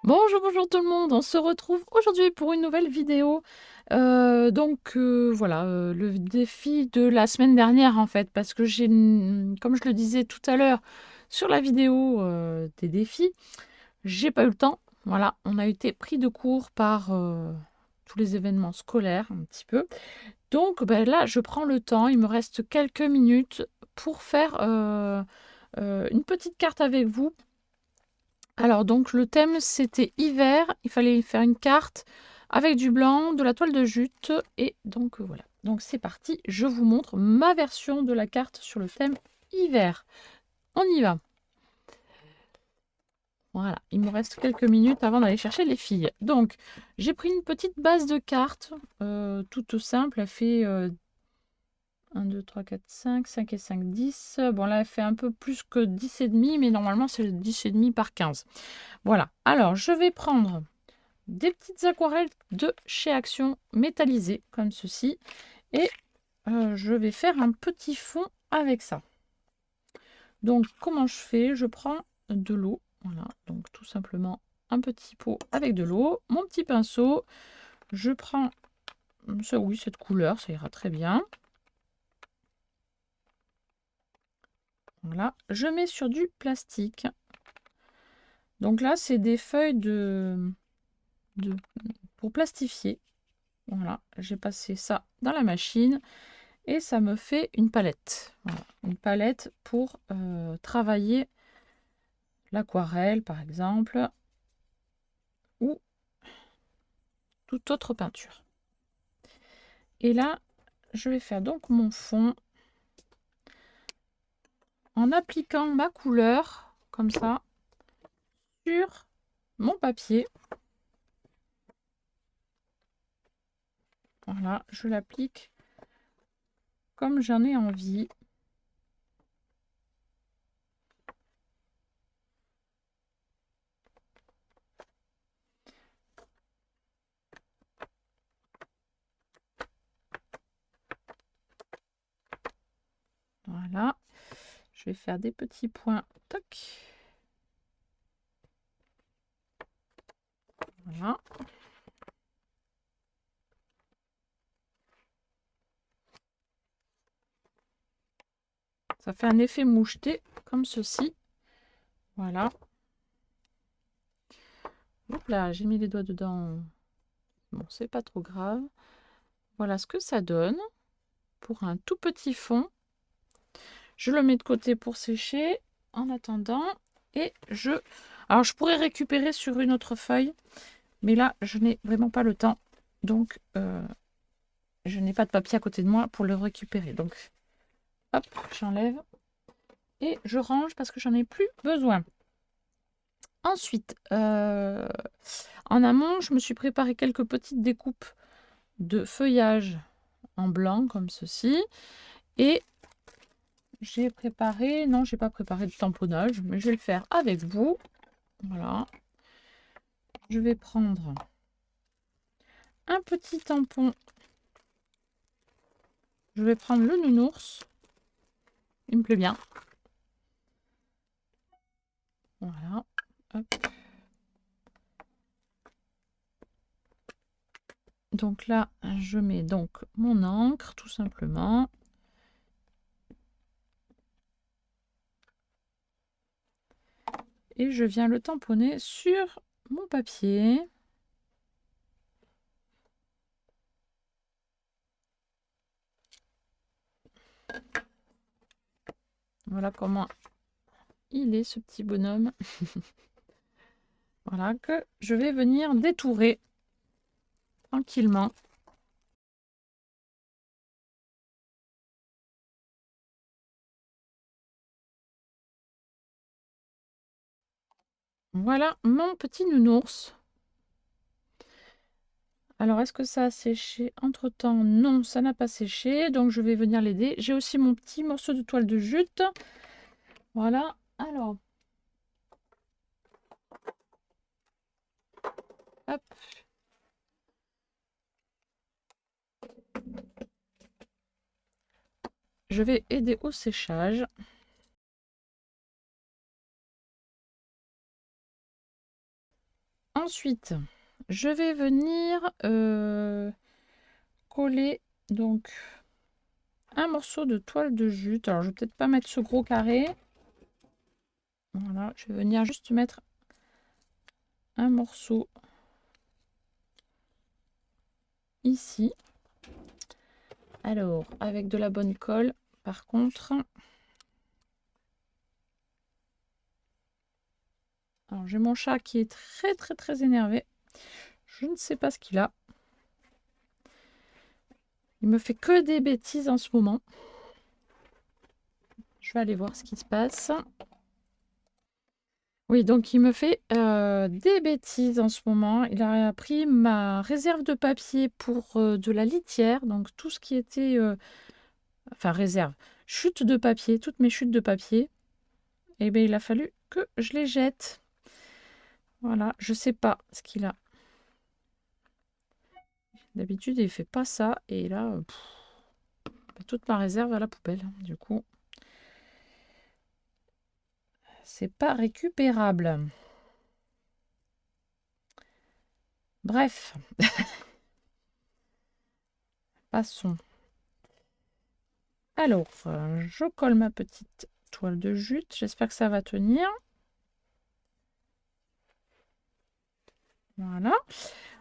Bonjour, bonjour tout le monde, on se retrouve aujourd'hui pour une nouvelle vidéo. Voilà, le défi de la semaine dernière en fait, parce que comme je le disais tout à l'heure sur la vidéo des défis, j'ai pas eu le temps. Voilà, on a été pris de court par tous les événements scolaires un petit peu. Donc ben, là, je prends le temps, il me reste quelques minutes pour faire une petite carte avec vous. Alors donc le thème c'était hiver, il fallait faire une carte avec du blanc, de la toile de jute et donc voilà. Donc c'est parti, je vous montre ma version de la carte sur le thème hiver. On y va. Voilà, il me reste quelques minutes avant d'aller chercher les filles. Donc j'ai pris une petite base de cartes toute simple, elle fait 1, 2, 3, 4, 5, 5 et 5, 10. Bon là elle fait un peu plus que 10 et demi, mais normalement c'est 10 et demi par 15. Voilà, alors je vais prendre des petites aquarelles de chez Action métallisées comme ceci et je vais faire un petit fond avec ça. Donc comment je fais? Je prends de l'eau, voilà, donc tout simplement un petit pot avec de l'eau, mon petit pinceau, je prends ça, oui, cette couleur, ça ira très bien. Voilà, je mets sur du plastique. Donc là, c'est des feuilles pour plastifier. Voilà, j'ai passé ça dans la machine. Et ça me fait une palette. Voilà, une palette pour travailler l'aquarelle, par exemple, ou toute autre peinture. Et là, je vais faire donc mon fond en appliquant ma couleur, comme ça, sur mon papier. Voilà, je l'applique comme j'en ai envie. Voilà, je vais faire des petits points. Toc. Voilà. Ça fait un effet moucheté, comme ceci. Voilà. Hop là, j'ai mis les doigts dedans. Bon, c'est pas trop grave. Voilà ce que ça donne pour un tout petit fond. Je le mets de côté pour sécher en attendant. Et alors je pourrais récupérer sur une autre feuille, mais là je n'ai vraiment pas le temps. Donc je n'ai pas de papier à côté de moi pour le récupérer. Donc hop, j'enlève et je range parce que j'en ai plus besoin. Ensuite, en amont, je me suis préparé quelques petites découpes de feuillage en blanc comme ceci. Et j'ai préparé, non, j'ai pas préparé de tamponnage, mais je vais le faire avec vous. Voilà. Je vais prendre un petit tampon. Je vais prendre le nounours. Il me plaît bien. Voilà. Hop. Donc là, je mets donc mon encre, tout simplement. Et je viens le tamponner sur mon papier. Voilà comment il est, ce petit bonhomme. Voilà, que je vais venir détourer tranquillement. Voilà mon petit nounours. Alors, est-ce que ça a séché entre-temps? Non, ça n'a pas séché, donc je vais venir l'aider. J'ai aussi mon petit morceau de toile de jute. Voilà, alors, hop. Je vais aider au séchage. Ensuite, je vais venir coller donc un morceau de toile de jute. Alors, je vais peut-être pas mettre ce gros carré. Voilà, je vais venir juste mettre un morceau ici. Alors, avec de la bonne colle, par contre. Alors, j'ai mon chat qui est très énervé. Je ne sais pas ce qu'il a. Il me fait que des bêtises en ce moment. Je vais aller voir ce qui se passe. Oui, donc il me fait des bêtises en ce moment. Il a pris ma réserve de papier pour de la litière. Donc tout ce qui était... enfin, réserve. Chute de papier. Toutes mes chutes de papier. Et bien, il a fallu que je les jette. Voilà, je sais pas ce qu'il a. D'habitude, il fait pas ça. Et là, toute ma réserve à la poubelle. Du coup, c'est pas récupérable. Bref. Passons. Alors, je colle ma petite toile de jute. J'espère que ça va tenir. Voilà.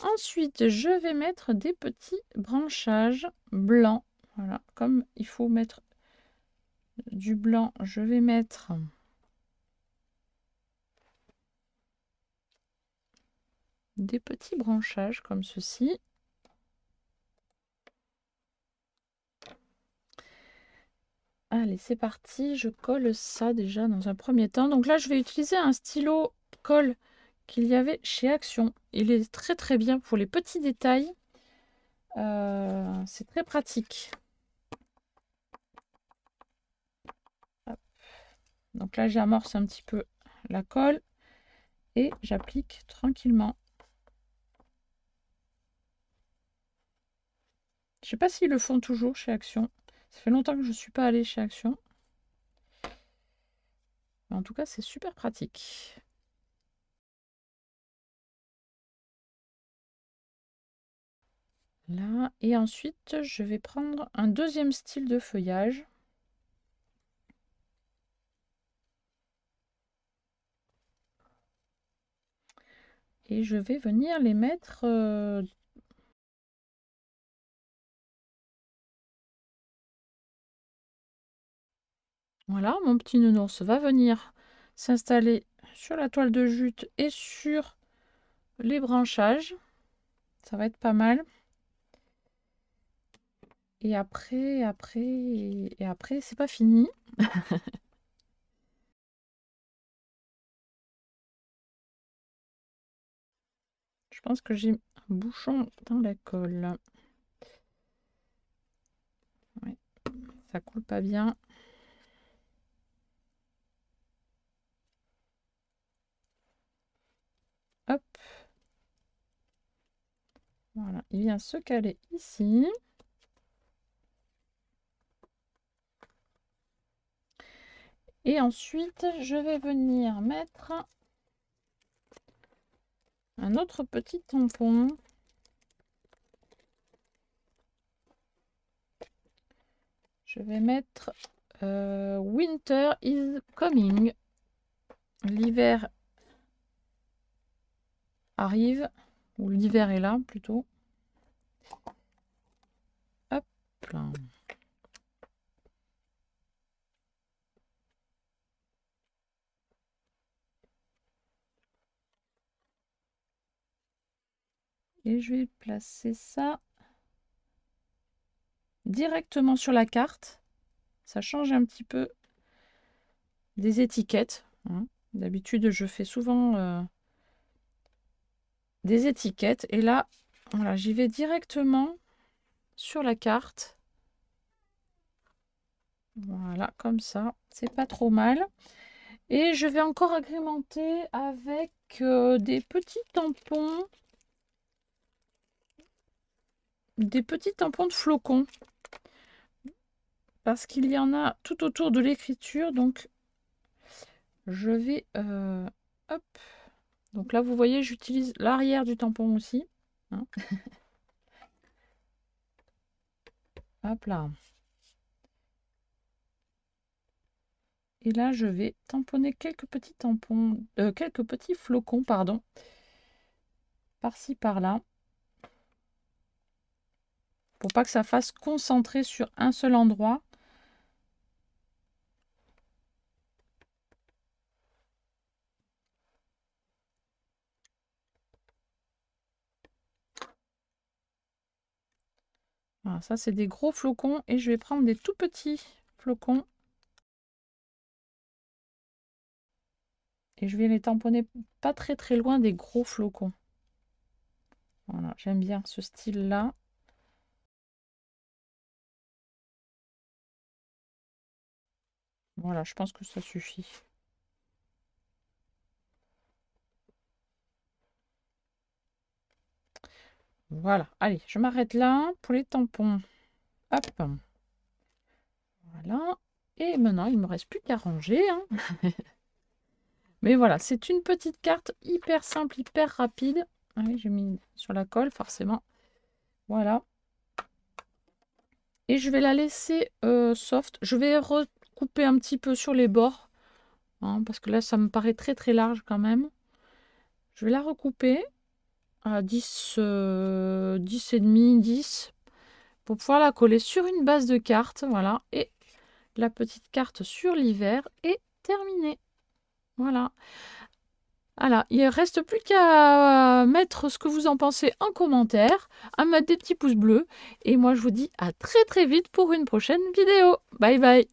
Ensuite, je vais mettre des petits branchages blancs. Voilà, comme il faut mettre du blanc, je vais mettre des petits branchages comme ceci. Allez, c'est parti. Je colle ça déjà dans un premier temps. Donc là, je vais utiliser un stylo colle qu'il y avait chez Action. Il est très bien pour les petits détails. C'est très pratique. Hop. Donc là, j'amorce un petit peu la colle et j'applique tranquillement. Je sais pas s'ils le font toujours chez Action. Ça fait longtemps que je ne suis pas allée chez Action. Mais en tout cas, c'est super pratique. Là, et ensuite, je vais prendre un deuxième style de feuillage. Et je vais venir les mettre... Voilà, mon petit nounours va venir s'installer sur la toile de jute et sur les branchages. Ça va être pas mal. Et après, c'est pas fini. Je pense que j'ai un bouchon dans la colle. Ouais, ça coule pas bien. Hop. Voilà, il vient se caler ici. Et ensuite, je vais venir mettre un autre petit tampon. Je vais mettre Winter is coming. L'hiver arrive, ou l'hiver est là plutôt. Hop là. Et je vais placer ça directement sur la carte. Ça change un petit peu des étiquettes. Hein. D'habitude, je fais souvent des étiquettes. Et là, voilà, j'y vais directement sur la carte. Voilà, comme ça. C'est pas trop mal. Et je vais encore agrémenter avec des petits tampons. Des petits tampons de flocons. Parce qu'il y en a tout autour de l'écriture. Donc, je vais... hop. Donc là, vous voyez, j'utilise l'arrière du tampon aussi. Hein. Hop là. Et là, je vais tamponner quelques petits tampons, quelques petits flocons, pardon, par-ci, par-là, pour pas que ça fasse concentrer sur un seul endroit. Voilà, ça c'est des gros flocons et je vais prendre des tout petits flocons et je vais les tamponner pas très très loin des gros flocons. Voilà, j'aime bien ce style-là. Voilà, je pense que ça suffit. Voilà, allez, je m'arrête là pour les tampons. Hop. Voilà. Et maintenant, il ne me reste plus qu'à ranger. Hein. Mais voilà, c'est une petite carte hyper simple, hyper rapide. Ah oui, j'ai mis sur la colle, forcément. Voilà. Et je vais la laisser soft. Je vais recouper un petit peu sur les bords. Hein, parce que là, ça me paraît très très large quand même. Je vais la recouper à 10, 10 et demi, 10. Pour pouvoir la coller sur une base de carte. Voilà. Et la petite carte sur l'hiver est terminée. Voilà. Voilà, il ne reste plus qu'à mettre ce que vous en pensez en commentaire, à mettre des petits pouces bleus. Et moi, je vous dis à très très vite pour une prochaine vidéo. Bye bye.